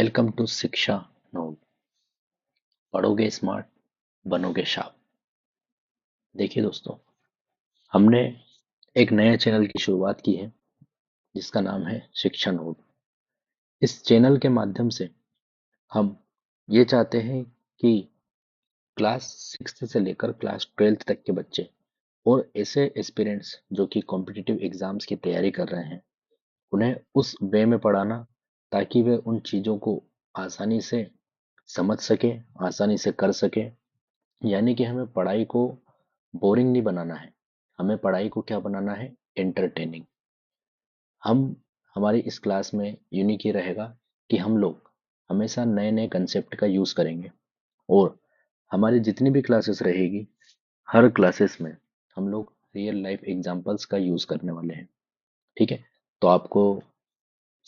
Welcome to शिक्षा node. पढ़ोगे smart, बनोगे शार्प। देखिए दोस्तों, हमने एक नए चैनल की शुरुआत की है जिसका नाम है शिक्षा नोड। इस चैनल के माध्यम से हम ये चाहते हैं कि क्लास 6 से लेकर क्लास 12 तक के बच्चे और ऐसे एस्पिरेंट्स जो कि कॉम्पिटिटिव एग्जाम्स की तैयारी कर रहे हैं, उन्हें उस वे में पढ़ाना ताकि वे उन चीज़ों को आसानी से समझ सके, आसानी से कर सके। यानी कि हमें पढ़ाई को बोरिंग नहीं बनाना है, हमें पढ़ाई को क्या बनाना है, एंटरटेनिंग। हम हमारी इस क्लास में यूनिक ये रहेगा कि हम लोग हमेशा नए नए कंसेप्ट का यूज़ करेंगे और हमारी जितनी भी क्लासेस रहेगी, हर क्लासेस में हम लोग रियल लाइफ एग्जांपल्स का यूज़ करने वाले हैं। ठीक है, तो आपको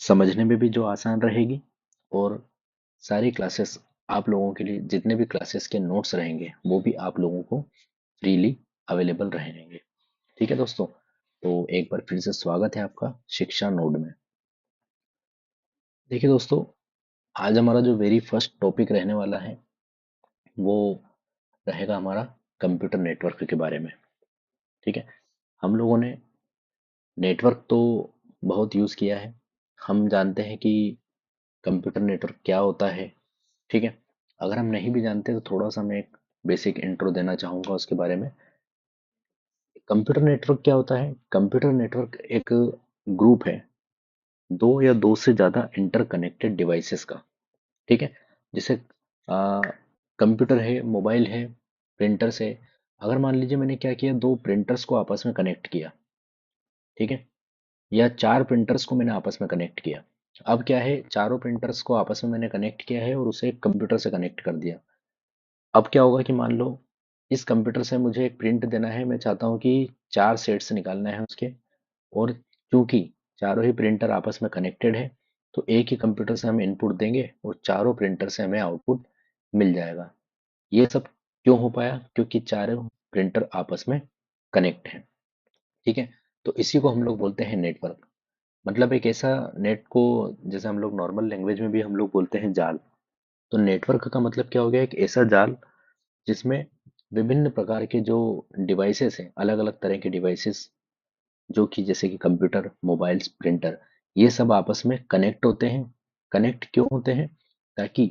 समझने में भी जो आसान रहेगी और सारी क्लासेस आप लोगों के लिए जितने भी क्लासेस के नोट्स रहेंगे वो भी आप लोगों को फ्रीली अवेलेबल रहेंगे। ठीक है दोस्तों, तो एक बार फिर से स्वागत है आपका शिक्षा नोड में। देखिए दोस्तों, आज हमारा जो वेरी फर्स्ट टॉपिक रहने वाला है वो रहेगा हमारा कंप्यूटर नेटवर्क के बारे में। ठीक है, हम लोगों ने नेटवर्क तो बहुत यूज़ किया है, हम जानते हैं कि कंप्यूटर नेटवर्क क्या होता है। ठीक है, अगर हम नहीं भी जानते तो थोड़ा सा मैं एक बेसिक इंट्रो देना चाहूँगा उसके बारे में। कंप्यूटर नेटवर्क क्या होता है? कंप्यूटर नेटवर्क एक ग्रुप है दो या दो से ज्यादा इंटरकनेक्टेड डिवाइसेस का। ठीक है, जैसे कंप्यूटर है, मोबाइल है, प्रिंटर्स है। अगर मान लीजिए मैंने क्या किया, दो प्रिंटर्स को आपस में कनेक्ट किया। ठीक है, या चार प्रिंटर्स को मैंने आपस में कनेक्ट किया। अब क्या है, चारों प्रिंटर्स को आपस में मैंने कनेक्ट किया है और उसे एक कंप्यूटर से कनेक्ट कर दिया। अब क्या होगा कि मान लो इस कंप्यूटर से मुझे एक प्रिंट देना है, मैं चाहता हूँ कि चार सेट्स निकालना है उसके। और चूंकि चारों ही प्रिंटर आपस में कनेक्टेड है तो एक ही कंप्यूटर से हम इनपुट देंगे और चारों प्रिंटर से हमें आउटपुट मिल जाएगा। ये सब क्यों हो पाया? क्योंकि चारों प्रिंटर आपस में कनेक्ट हैं। ठीक है, तो इसी को हम लोग बोलते हैं नेटवर्क। मतलब एक ऐसा नेट को, जैसे हम लोग नॉर्मल लैंग्वेज में भी हम लोग बोलते हैं जाल, तो नेटवर्क का मतलब क्या हो गया, एक ऐसा जाल जिसमें विभिन्न प्रकार के जो डिवाइसेस हैं, अलग अलग तरह के डिवाइसेस जो कि जैसे कि कंप्यूटर, मोबाइल्स, प्रिंटर, ये सब आपस में कनेक्ट होते हैं। कनेक्ट क्यों होते हैं? ताकि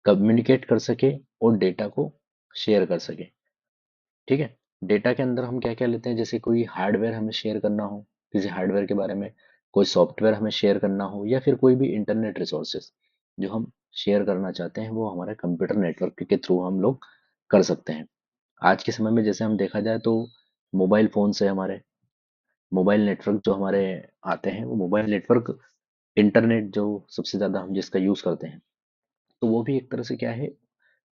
कम्युनिकेट कर सके और डेटा को शेयर कर सके। ठीक है, डेटा के अंदर हम क्या क्या लेते हैं, जैसे कोई हार्डवेयर हमें शेयर करना हो, किसी हार्डवेयर के बारे में, कोई सॉफ्टवेयर हमें शेयर करना हो, या फिर कोई भी इंटरनेट रिसोर्सेज जो हम शेयर करना चाहते हैं वो हमारे कंप्यूटर नेटवर्क के थ्रू हम लोग कर सकते हैं। आज के समय में जैसे हम देखा जाए तो मोबाइल फोन से हमारे मोबाइल नेटवर्क जो हमारे आते हैं, वो मोबाइल नेटवर्क इंटरनेट जो सबसे ज़्यादा हम जिसका यूज़ करते हैं, तो वो भी एक तरह से क्या है,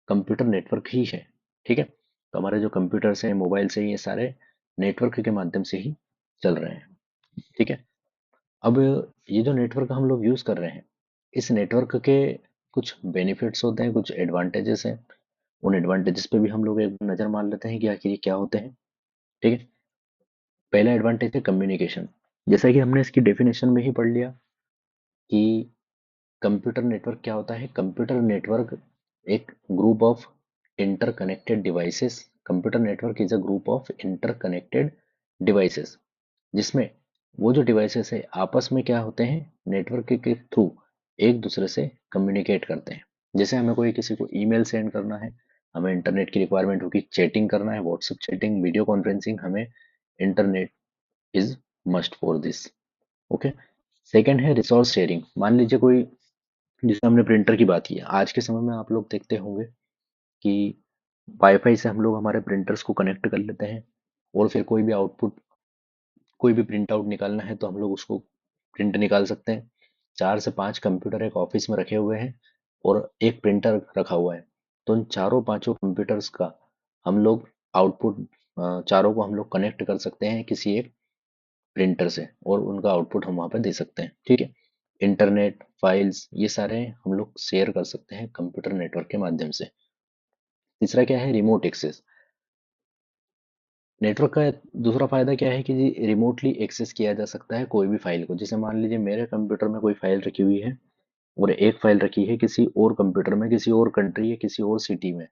कंप्यूटर नेटवर्क ही है। ठीक है, तो हमारे जो कंप्यूटर्स हैं, मोबाइल से, ये सारे नेटवर्क के माध्यम से ही चल रहे हैं। ठीक है, अब ये जो नेटवर्क हम लोग यूज़ कर रहे हैं, इस नेटवर्क के कुछ बेनिफिट्स होते हैं, कुछ एडवांटेजेस हैं। उन एडवांटेजेस पे भी हम लोग एक नज़र मार लेते हैं कि आखिर ये क्या होते हैं। ठीक है, पहला एडवांटेज है कम्युनिकेशन। जैसा कि हमने इसकी डेफिनेशन में ही पढ़ लिया कि कंप्यूटर नेटवर्क क्या होता है। कंप्यूटर नेटवर्क एक group of interconnected devices. Computer network is a group of interconnected devices जिसमें वो जो डिवाइसेस है आपस में क्या होते हैं, नेटवर्क के थ्रू एक दूसरे से कम्युनिकेट करते हैं। जैसे हमें कोई किसी को ईमेल सेंड करना है, हमें इंटरनेट की रिक्वायरमेंट होगी, चैटिंग करना है, व्हाट्सएप चैटिंग, वीडियो कॉन्फ्रेंसिंग, हमें internet is must for this. Okay, second है रिसोर्स शेयरिंग। मान लीजिए कोई, जैसे हमने प्रिंटर की बात की, आज के समय में आप लोग देखते होंगे कि वाईफाई से हम लोग हमारे प्रिंटर्स को कनेक्ट कर लेते हैं और फिर कोई भी आउटपुट, कोई भी प्रिंट आउट निकालना है तो हम लोग उसको प्रिंट निकाल सकते हैं। चार से पांच कंप्यूटर एक ऑफिस में रखे हुए हैं और एक प्रिंटर रखा हुआ है, तो उन चारों पांचों कंप्यूटर्स का हम लोग आउटपुट, चारों को हम लोग कनेक्ट कर सकते हैं किसी एक प्रिंटर से और उनका आउटपुट हम वहाँ पे दे सकते हैं। ठीक है, इंटरनेट, फाइल्स, ये सारे हम लोग शेयर कर सकते हैं कंप्यूटर नेटवर्क के माध्यम से। तीसरा क्या है, रिमोट एक्सेस। नेटवर्क का दूसरा फायदा क्या है कि जी रिमोटली एक्सेस किया जा सकता है कोई भी फाइल को। जैसे मान लीजिए मेरे कंप्यूटर में कोई फाइल रखी हुई है और एक फाइल रखी है किसी और कंप्यूटर में, किसी और कंट्री या किसी और सिटी में,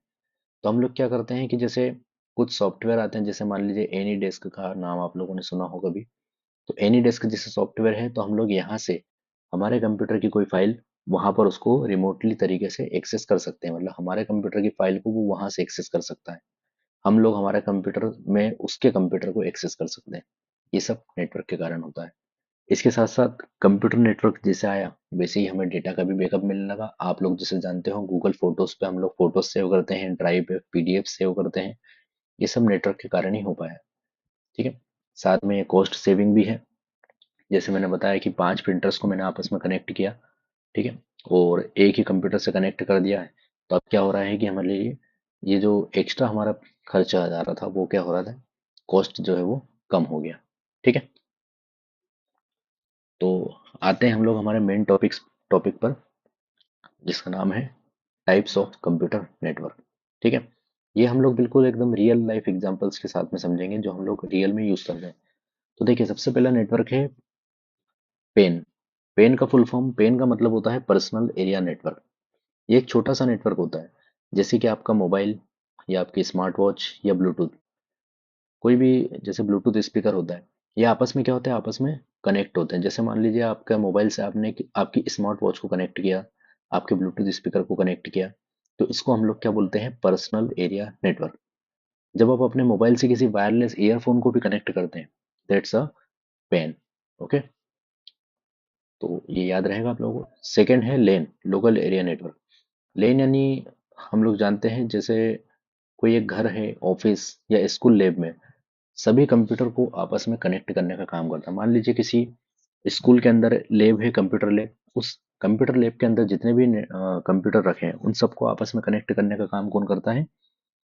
तो हम लोग क्या करते हैं कि जैसे कुछ सॉफ्टवेयर आते हैं, जैसे मान लीजिए एनी डेस्क का नाम आप लोगों ने सुना हो कभी। तो एनी डेस्क जैसे सॉफ्टवेयर है, तो हम लोग यहाँ से हमारे कंप्यूटर की कोई फाइल वहां पर उसको रिमोटली तरीके से एक्सेस कर सकते हैं, मतलब हमारे कंप्यूटर की फाइल को वो वहां से एक्सेस कर सकता है, हम लोग हमारे कंप्यूटर में उसके कंप्यूटर को एक्सेस कर सकते हैं। ये सब नेटवर्क के कारण होता है। इसके साथ साथ कंप्यूटर नेटवर्क जैसे आया, वैसे ही हमें डेटा का भी बैकअप मिलने लगा। आप लोग जैसे जानते हो गूगल फोटोज पे हम लोग फोटोज सेव करते हैं, ड्राइव पे पीडीएफ सेव करते हैं, ये सब नेटवर्क के कारण ही हो पाया। ठीक है। साथ में कॉस्ट सेविंग भी है। जैसे मैंने बताया कि 5 प्रिंटर्स को मैंने आपस में कनेक्ट किया, ठीक है, और एक ही कंप्यूटर से कनेक्ट कर दिया है। तो अब क्या हो रहा है कि हमारे लिए ये जो एक्स्ट्रा हमारा खर्चा आ रहा था, वो क्या हो रहा था, कॉस्ट जो है वो कम हो गया। ठीक है। तो आते हैं हम लोग हमारे मेन टॉपिक पर, जिसका नाम है टाइप्स ऑफ कंप्यूटर नेटवर्क। ठीक है। ये हम लोग बिल्कुल एकदम रियल लाइफ एग्जांपल्स के साथ में समझेंगे, जो हम लोग रियल में यूज करते हैं। तो देखिए, सबसे पहला नेटवर्क है पेन। पेन का फुल फॉर्म, पेन का मतलब होता है पर्सनल एरिया नेटवर्क। ये एक छोटा सा नेटवर्क होता है, जैसे कि आपका मोबाइल या आपकी स्मार्ट वॉच या ब्लूटूथ, कोई भी जैसे ब्लूटूथ स्पीकर होता है, ये आपस में क्या होता है, आपस में कनेक्ट होते हैं। जैसे मान लीजिए आपका मोबाइल से आपने आपकी स्मार्ट वॉच को कनेक्ट किया, आपके ब्लूटूथ स्पीकर को कनेक्ट किया, तो इसको हम लोग क्या बोलते हैं, पर्सनल एरिया नेटवर्क। जब आप अपने मोबाइल से किसी वायरलेस ईयरफोन को भी कनेक्ट करते हैं, दैट्स अ पेन। ओके। तो ये याद रहेगा आप लोगों को। सेकंड है लेन, लोकल एरिया नेटवर्क। लेन यानी हम लोग जानते हैं, जैसे कोई एक घर है, ऑफिस या स्कूल लैब में सभी कंप्यूटर को आपस में कनेक्ट करने का काम करता है। मान लीजिए किसी स्कूल के अंदर लैब है, कंप्यूटर लैब, उस कंप्यूटर लैब के अंदर जितने भी कंप्यूटर रखे हैं, उन सबको आपस में कनेक्ट करने का काम कौन करता है,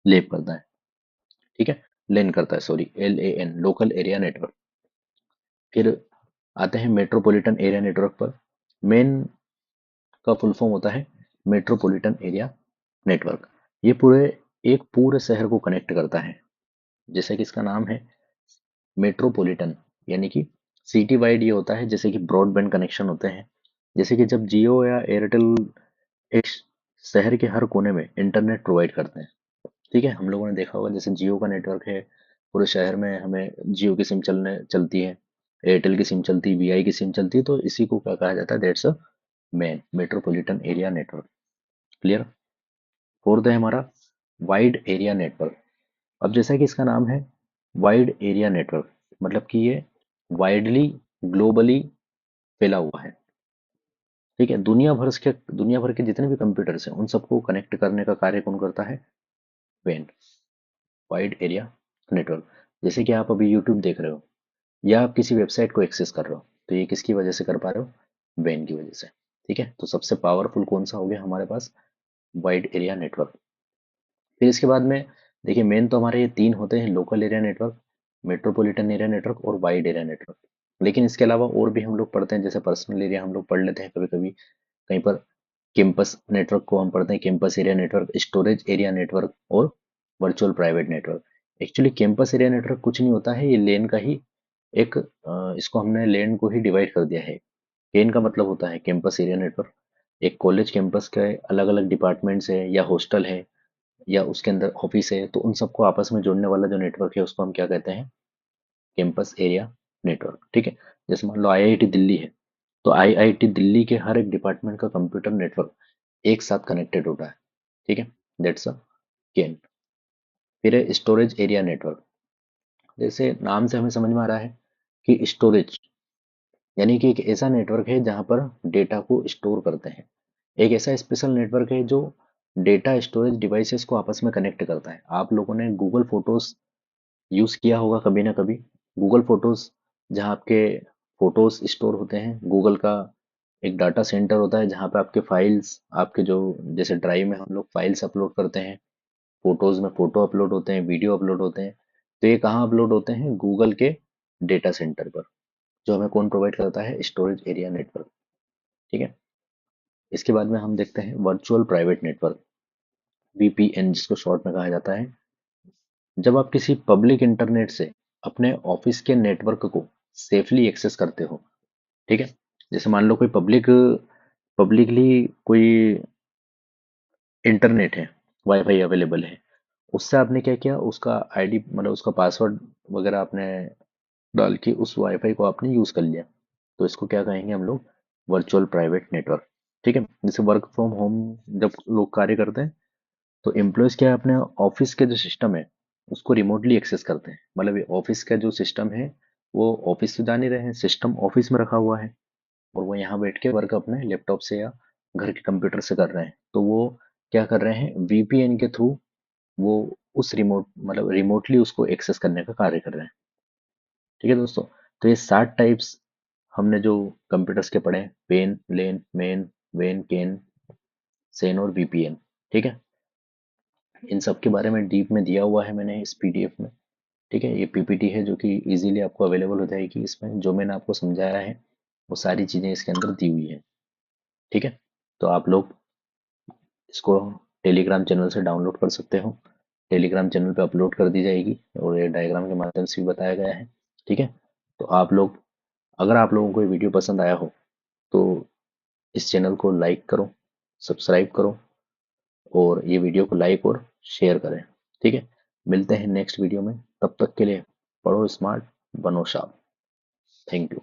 लैब करता है। ठीक है। लेन करता है, sorry, LAN, local area network. फिर आते हैं मेट्रोपॉलिटन एरिया नेटवर्क पर। मेन का फुल फॉर्म होता है मेट्रोपॉलिटन एरिया नेटवर्क। ये पूरे शहर को कनेक्ट करता है, जैसे कि इसका नाम है मेट्रोपॉलिटन, यानी कि सिटी वाइड ये होता है, जैसे कि ब्रॉडबैंड कनेक्शन होते हैं। जैसे कि जब जियो या एयरटेल एक शहर के हर कोने में इंटरनेट प्रोवाइड करते हैं। ठीक है। हम लोगों ने देखा होगा, जैसे जियो का नेटवर्क है, पूरे शहर में हमें जियो की सिम चलती है, एयरटेल की सिम चलती है, वीआई की सिम चलती है, तो इसी को क्या कहा जाता है, that's a main metropolitan area network. Clear. Fourth है हमारा वाइड एरिया नेटवर्क। अब जैसा कि इसका नाम है वाइड एरिया नेटवर्क, मतलब कि ये वाइडली, ग्लोबली फैला हुआ है। ठीक है। दुनिया भर के जितने भी कंप्यूटर्स हैं, उन सबको कनेक्ट करने का कार्य कौन करता है, वेन, वाइड एरिया नेटवर्क। जैसे कि आप अभी यूट्यूब देख रहे हो या आप किसी वेबसाइट को एक्सेस कर रहे हो, तो ये किसकी वजह से कर पा रहे हो, वेन की वजह से। ठीक है। तो सबसे पावरफुल कौन सा हो गया हमारे पास, वाइड एरिया नेटवर्क। फिर इसके बाद में देखिए, मेन तो हमारे ये तीन होते हैं, local area network, metropolitan area network और वाइड एरिया नेटवर्क। लेकिन इसके अलावा और भी हम लोग पढ़ते हैं, जैसे पर्सनल एरिया हम लोग पढ़ लेते हैं कभी कभी, कहीं पर कैंपस नेटवर्क को हम पढ़ते हैं, campus area network, storage area network और virtual private network. Actually campus area network कुछ नहीं होता है, ये लेन का ही एक इसको हमने लेन को ही डिवाइड कर दिया है। लेन का मतलब होता है कैंपस एरिया नेटवर्क। एक कॉलेज कैंपस के अलग अलग डिपार्टमेंट्स है या हॉस्टल है या उसके अंदर ऑफिस है, तो उन सबको आपस में जोड़ने वाला जो नेटवर्क है, उसको हम क्या कहते हैं, कैंपस एरिया नेटवर्क। ठीक है। जैसे मान लो आईआईटी दिल्ली है, तो आईआईटी दिल्ली के हर एक डिपार्टमेंट का कंप्यूटर नेटवर्क एक साथ कनेक्टेड होता है। ठीक है। दैट्स अ केन। फिर है स्टोरेज एरिया नेटवर्क। जैसे नाम से हमें समझ में आ रहा है कि स्टोरेज यानी कि एक ऐसा नेटवर्क है जहां पर डेटा को स्टोर करते हैं। एक ऐसा स्पेशल नेटवर्क है जो डेटा स्टोरेज डिवाइसेस को आपस में कनेक्ट करता है। आप लोगों ने गूगल फोटोज यूज किया होगा कभी ना कभी। गूगल फोटोज, जहाँ आपके फोटोज स्टोर होते हैं, गूगल का एक डाटा सेंटर होता है जहाँ पे आपके फाइल्स, आपके जो जैसे ड्राइव में हम लोग फाइल्स अपलोड करते हैं, फोटोज में फोटो अपलोड होते हैं, वीडियो अपलोड होते हैं, तो ये कहाँ अपलोड होते हैं, गूगल के डेटा सेंटर पर, जो हमें कौन प्रोवाइड करता है, स्टोरेज एरिया नेटवर्क। ठीक है। इसके बाद में हम देखते हैं वर्चुअल प्राइवेट नेटवर्क, VPN जिसको शॉर्ट में कहा जाता है। जब आप किसी पब्लिक इंटरनेट से अपने ऑफिस के नेटवर्क को सेफली एक्सेस करते हो, ठीक है, जैसे मान लो कोई पब्लिक पब्लिकली कोई इंटरनेट है, वाईफाई अवेलेबल है, उससे आपने क्या किया, उसका आईडी मतलब उसका पासवर्ड वगैरह आपने डाल के उस वाईफाई को आपने यूज कर लिया, तो इसको क्या कहेंगे हम लोग, वर्चुअल प्राइवेट नेटवर्क। ठीक है, जैसे वर्क फ्रॉम होम जब लोग कार्य करते हैं, तो एम्प्लॉयज क्या है, अपने ऑफिस के जो सिस्टम है उसको रिमोटली एक्सेस करते हैं। मतलब ये ऑफिस का जो सिस्टम है वो ऑफिस से जा नहीं रहे हैं, सिस्टम ऑफिस में रखा हुआ है, और वो यहाँ बैठ के वर्क अपने लैपटॉप से या घर के कंप्यूटर से कर रहे हैं। तो वो क्या कर रहे हैं, वीपीएन के थ्रू वो उस रिमोट मतलब रिमोटली उसको एक्सेस करने का कार्य कर रहे हैं। ठीक है दोस्तों, तो ये 7 टाइप्स हमने जो कंप्यूटर्स के पढ़े हैं, पेन, लेन, मेन, वेन, केन, सेन और वीपीएन। ठीक है, इन सब के बारे में डीप में दिया हुआ है मैंने इस पीडीएफ में। ठीक है, ये पीपीटी है जो कि इजीली आपको अवेलेबल हो जाएगी। इसमें जो मैंने आपको समझाया है वो सारी चीज़ें इसके अंदर दी हुई है। ठीक है, तो आप लोग इसको टेलीग्राम चैनल से डाउनलोड कर सकते हो, टेलीग्राम चैनल पे अपलोड कर दी जाएगी, और ये डायग्राम के माध्यम से भी बताया गया है। ठीक है, तो आप लोग, अगर आप लोगों को ये वीडियो पसंद आया हो तो इस चैनल को लाइक करो, सब्सक्राइब करो, और ये वीडियो को लाइक और शेयर करें। ठीक है, मिलते हैं नेक्स्ट वीडियो में, तब तक के लिए पढ़ो स्मार्ट, बनो शार्प। Thank you.